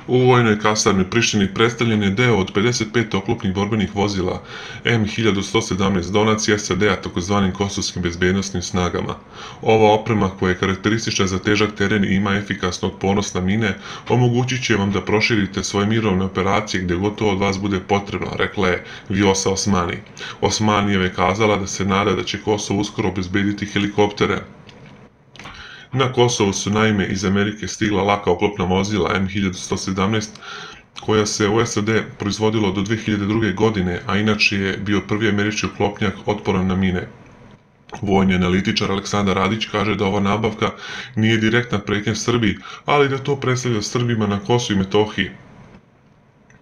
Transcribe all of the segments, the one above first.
U vojnoj kasarni u Prištini predstavljen je deo od 55 oklopnih borbenih vozila M1117 donacija SAD-a tzv. Kosovskim bezbednosnim snagama. Ova oprema, koja je karakteristična za težak teren i ima efikasno otpornost na mine, omogućit će vam da proširite svoje mirovne operacije gde gotovo od vas bude potrebno, rekla je Vjosa Osmani. Osmanijeva je kazala da se nada da će Kosovo uskoro obezbediti helikoptere. Na Kosovu su naime iz Amerike stigla laka oklopna vozila M1117, koja se u SAD proizvodilo do 2002. godine, a inače je bio prvi američki oklopnjak otporan na mine. Vojni analitičar Aleksandar Radić kaže da ova nabavka nije direktna pretnja Srbiji, ali da to predstavlja Srbima na Kosovu i Metohiji.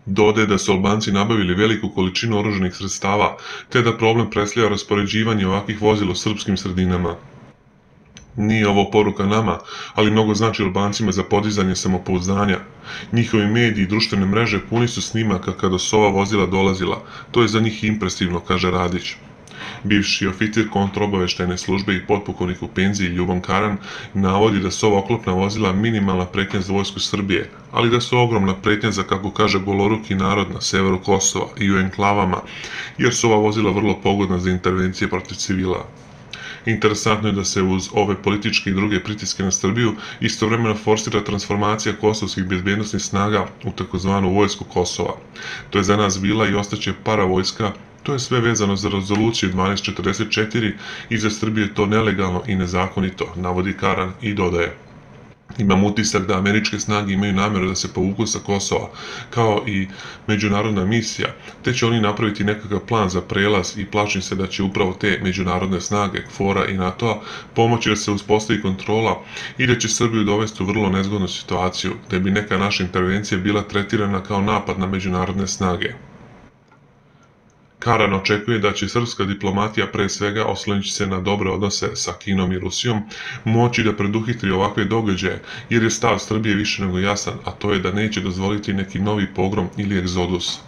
Dodaje da su Albanci nabavili veliku količinu oružanih sredstava, te da problem predstavlja raspoređivanje ovakvih vozila u srpskim sredinama. Nije ovo poruka nama, ali mnogo znači Albancima za podizanje samopouzdanja. Njihovi mediji i društvene mreže puni su snimaka kada su ova vozila dolazila. To je za njih impresivno, kaže Radić. Bivši oficir kontraobaveštajne službe i potpukovnik u penziji Ljuban Karan navodi da su ova oklopna vozila minimalna pretnja za vojsku Srbije, ali da su ogromna pretnja za, kako kaže, goloruki narod na severu Kosova i u enklavama, jer su ova vozila vrlo pogodna za intervencije protiv civila. Interesantno je da se uz ove političke i druge pritiske na Srbiju istovremeno forsira transformacija kosovskih bezbednosnih snaga u takozvanu vojsku Kosova. To je za nas bila i ostaće paravojska. To je sve vezano za rezoluciju 1244 i za Srbiju je to nelegalno i nezakonito, navodi Karan i dodaje. Imam utisak da američke snage imaju nameru da se povuku sa Kosova, kao i međunarodna misija, te će oni napraviti nekakav plan za prelaz i plašim se da će upravo te međunarodne snage, KFOR-a i NATO-a, pomoći da se uspostavi kontrola i da će Srbiju dovesti u vrlo nezgodnu situaciju, da bi neka naša intervencija bila tretirana kao napad na međunarodne snage. Karan očekuje da će srpska diplomatija, pre svega oslonjeći se na dobre odnose sa Kinom i Rusijom, moći da preduhitri ovakve događaje, jer je stav Srbije više nego jasan, a to je da neće dozvoliti neki novi pogrom ili egzodus.